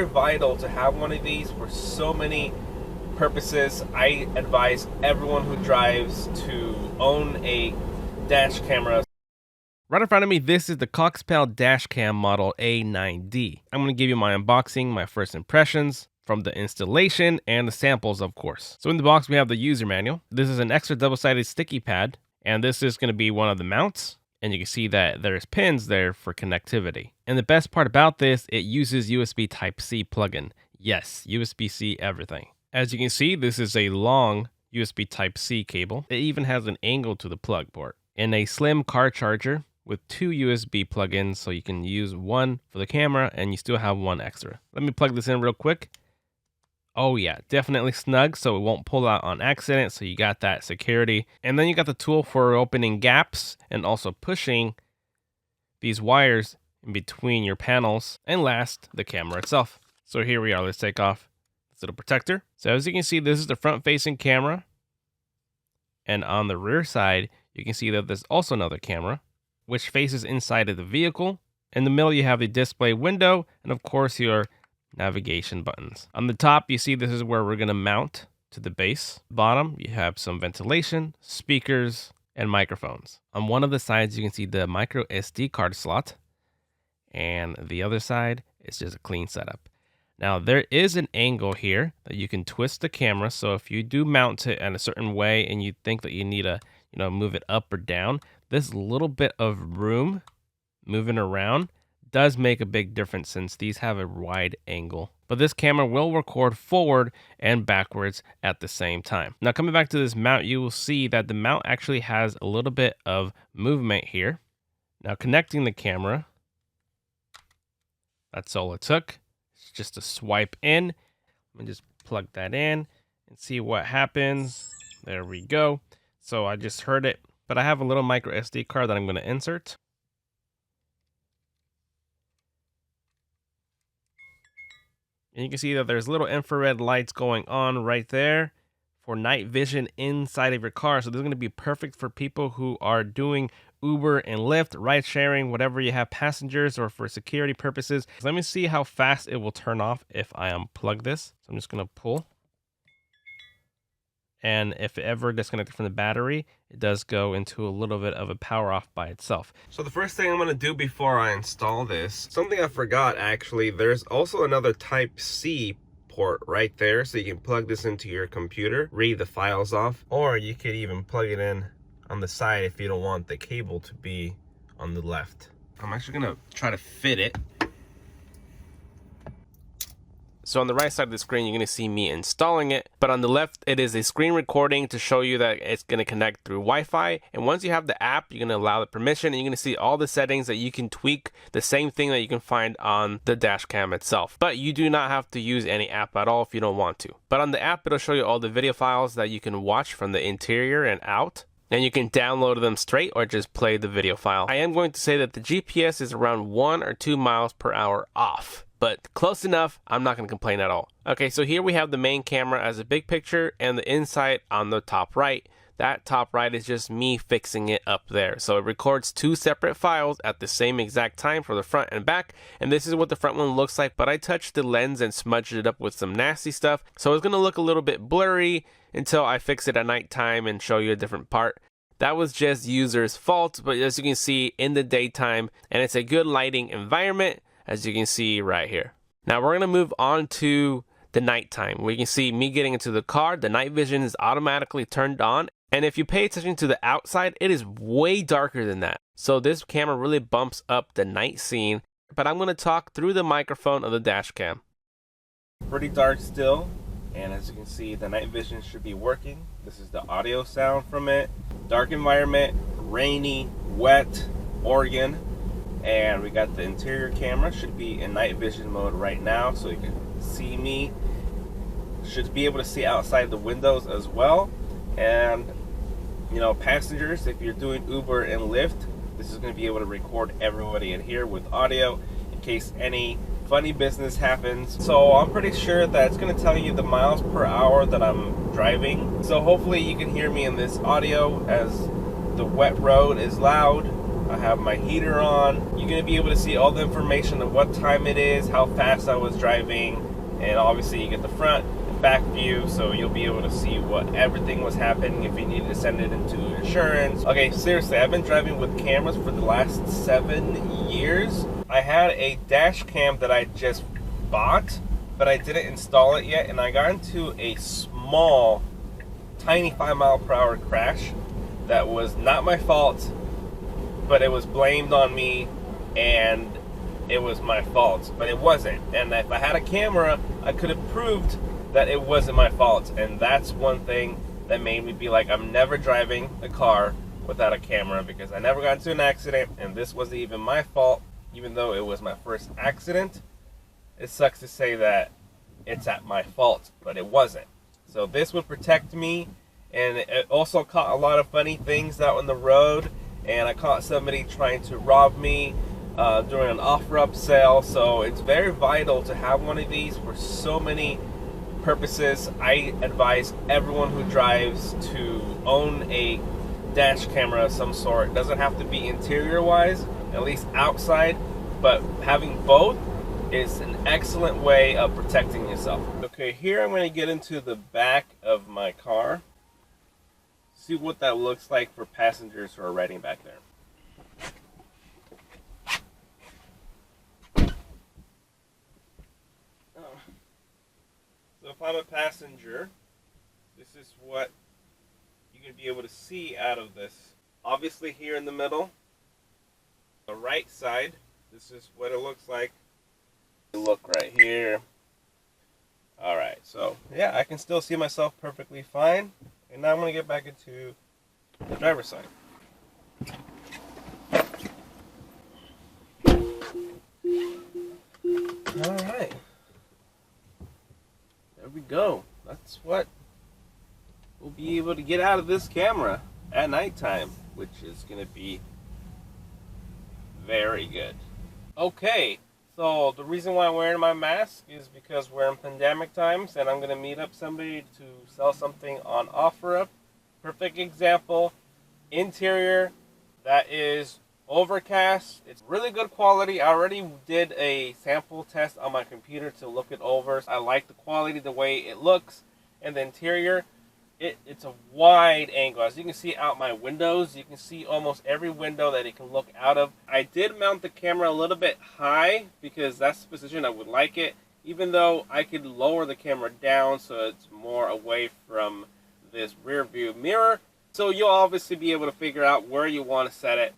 very vital to have one of these for so many purposes. I advise everyone who drives to own a dash camera. Right in front of me, this is the Coxpal Dash Cam model A9D. I'm going to give you my unboxing, my first impressions from the installation, and the samples, of course. So in the box, we have the user manual. This is an extra double-sided sticky pad, and this is going to be one of the mounts. And you can see that there's pins there for connectivity. And the best part about this, it uses USB Type-C plugin. Yes, USB-C everything. As you can see, this is a long USB Type-C cable. It even has an angle to the plug port. And a slim car charger with 2 USB plugins, so you can use one for the camera and you still have one extra. Let me plug this in real quick. Oh yeah, definitely snug so it won't pull out on accident, so you got that security. And then you got the tool for opening gaps and also pushing these wires in between your panels. And last, the camera itself. So here we are, let's take off this little protector. So as you can see, this is the front facing camera. And on the rear side, you can see that there's also another camera, which faces inside of the vehicle. In the middle, you have the display window, and of course your navigation buttons. On the top, you see this is where we're going to mount to the base. Bottom, you have some ventilation, speakers, and microphones. On one of the sides, you can see the micro SD card slot, and the other side is just a clean setup. Now, there is an angle here that you can twist the camera, so if you do mount it in a certain way and you think that you need to, move it up or down, this little bit of room moving around does make a big difference since these have a wide angle. But this camera will record forward and backwards at the same time. Now coming back to this mount, you will see that the mount actually has a little bit of movement here. Now connecting the camera, that's all it took. It's just a swipe in. Let me just plug that in and see what happens. There we go. So I just heard it, but I have a little micro SD card that I'm going to insert. And you can see that there's little infrared lights going on right there for night vision inside of your car. So this is going to be perfect for people who are doing Uber and Lyft, ride sharing, whatever you have passengers, or for security purposes. So let me see how fast it will turn off if I unplug this. So I'm just going to pull. And if it ever disconnected from the battery, it does go into a little bit of a power off by itself. So the first thing I'm going to do before I install this, something I forgot actually, there's also another Type-C port right there. So you can plug this into your computer, read the files off, or you could even plug it in on the side if you don't want the cable to be on the left. I'm actually going to try to fit it. So on the right side of the screen, you're going to see me installing it. But on the left, it is a screen recording to show you that it's going to connect through Wi-Fi. And once you have the app, you're going to allow the permission, and you're going to see all the settings that you can tweak, the same thing that you can find on the dash cam itself. But you do not have to use any app at all if you don't want to. But on the app, it'll show you all the video files that you can watch from the interior and out. And you can download them straight or just play the video file. I am going to say that the GPS is around 1 or 2 miles per hour off. But close enough, I'm not going to complain at all. Okay, so here we have the main camera as a big picture and the inside on the top right. That top right is just me fixing it up there. So it records 2 separate files at the same exact time for the front and back. And this is what the front one looks like, but I touched the lens and smudged it up with some nasty stuff. So it's going to look a little bit blurry until I fix it at nighttime and show you a different part. That was just user's fault, but as you can see in the daytime, and it's a good lighting environment, as you can see right here. Now we're gonna move on to the nighttime. We can see me getting into the car, the night vision is automatically turned on. And if you pay attention to the outside, it is way darker than that. So this camera really bumps up the night scene, but I'm gonna talk through the microphone of the dash cam. Pretty dark still. And as you can see, the night vision should be working. This is the audio sound from it. Dark environment, rainy, wet, Oregon. And we got the interior camera, should be in night vision mode right now, so you can see me. Should be able to see outside the windows as well. And passengers, if you're doing Uber and Lyft, this is going to be able to record everybody in here with audio in case any funny business happens. So I'm pretty sure that it's going to tell you the miles per hour that I'm driving. So hopefully you can hear me in this audio, as the wet road is loud. I have my heater on. You're going to be able to see all the information of what time it is, how fast I was driving, and obviously you get the front and back view, so you'll be able to see what everything was happening if you needed to send it into insurance. Okay, seriously, I've been driving with cameras for the last 7 years. I had a dash cam that I just bought, but I didn't install it yet, and I got into a small, tiny 5-mile-per-hour crash that was not my fault, but it was blamed on me, and it was my fault, but it wasn't. And if I had a camera, I could have proved that it wasn't my fault. And that's one thing that made me be like, I'm never driving a car without a camera, because I never got into an accident, and this wasn't even my fault, even though it was my first accident. It sucks to say that it's at my fault, but it wasn't. So this would protect me, and it also caught a lot of funny things out on the road, and I caught somebody trying to rob me during an offer-up sale. So it's very vital to have one of these for so many purposes. I advise everyone who drives to own a dash camera of some sort. It doesn't have to be interior-wise, at least outside, but having both is an excellent way of protecting yourself. Okay, here I'm going to get into the back of my car. See what that looks like for passengers who are riding back there. So if I'm a passenger, this is what you're going to be able to see out of this. Obviously here in the middle, the right side, this is what it looks like. Look right here. Alright, so yeah, I can still see myself perfectly fine. And now I'm going to get back into the driver's side. Alright. There we go. That's what we'll be able to get out of this camera at nighttime, which is going to be very good. Okay, so the reason why I'm wearing my mask is because we're in pandemic times, and I'm going to meet up somebody to sell something on OfferUp. Perfect example, interior that is overcast. It's really good quality. I already did a sample test on my computer to look it over. I like the quality, the way it looks, and the interior. It's a wide angle. As you can see out my windows, you can see almost every window that it can look out of. I did mount the camera a little bit high because that's the position I would like it, even though I could lower the camera down so it's more away from this rear view mirror. So you'll obviously be able to figure out where you want to set it.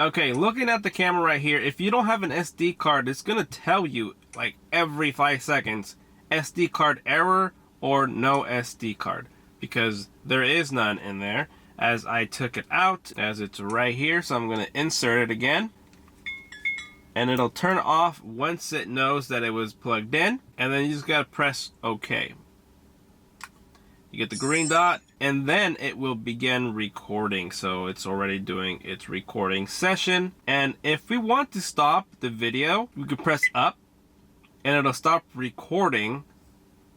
Okay, looking at the camera right here, if you don't have an SD card, it's going to tell you like every 5 seconds, SD card error or no SD card, because there is none in there, as I took it out, as it's right here. So I'm going to insert it again, and it'll turn off once it knows that it was plugged in, and then you just got to press OK. You get the green dot, and then it will begin recording. So it's already doing its recording session. And if we want to stop the video, we can press up, and it'll stop recording,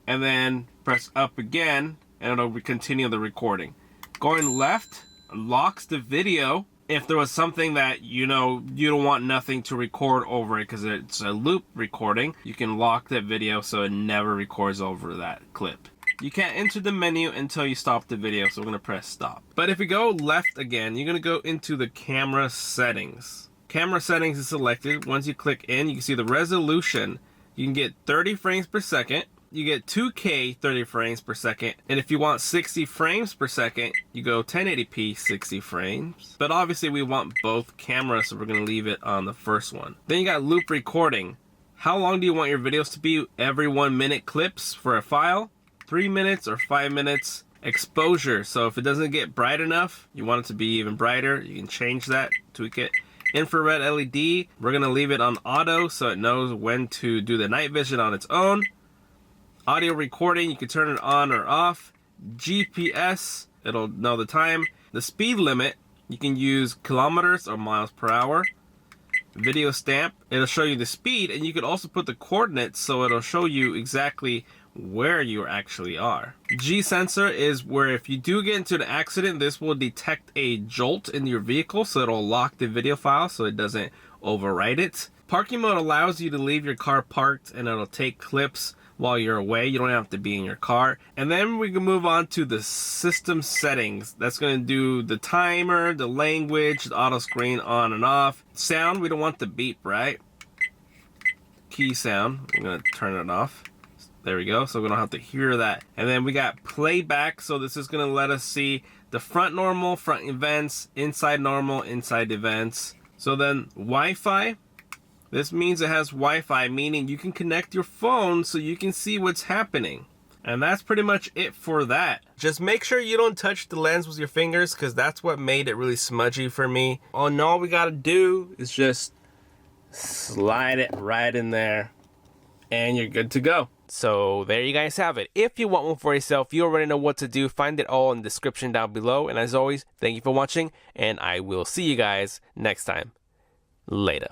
and then press up again, and it'll continue the recording. Going left locks the video. If there was something that you don't want nothing to record over it because it's a loop recording, you can lock that video so it never records over that clip. You can't enter the menu until you stop the video, so we're going to press stop. But if we go left again, you're going to go into the camera settings. Camera settings is selected. Once you click in, you can see the resolution. You can get 30 frames per second. You get 2K 30 frames per second. And if you want 60 frames per second, you go 1080p 60 frames. But obviously we want both cameras, so we're going to leave it on the first one. Then you got loop recording. How long do you want your videos to be? Every 1 minute clips for a file. 3 minutes or 5 minutes. Exposure, so if it doesn't get bright enough, you want it to be even brighter, you can change that, tweak it. Infrared LED, we're going to leave it on auto so it knows when to do the night vision on its own. Audio recording, you can turn it on or off. GPS, it'll know the time. The speed limit, you can use kilometers or miles per hour. Video stamp, it'll show you the speed, and you could also put the coordinates so it'll show you exactly where you actually are. G sensor is where if you do get into an accident, this will detect a jolt in your vehicle, so it'll lock the video file so it doesn't overwrite it. Parking mode allows you to leave your car parked and it'll take clips while you're away. You don't have to be in your car. And then we can move on to the system settings. That's going to do the timer, the language, the auto screen on and off. Sound, we don't want the beep, right? Key sound, I'm going to turn it off. There we go, so we don't have to hear that. And then we got playback, so this is going to let us see the front normal, front events, inside normal, inside events. So then Wi-Fi, this means it has Wi-Fi, meaning you can connect your phone so you can see what's happening. And that's pretty much it for that. Just make sure you don't touch the lens with your fingers, because that's what made it really smudgy for me. And all we gotta do is just slide it right in there and you're good to go. So there you guys have it. If you want one for yourself, you already know what to do. Find it all in the description down below. And as always, thank you for watching, and I will see you guys next time. Later.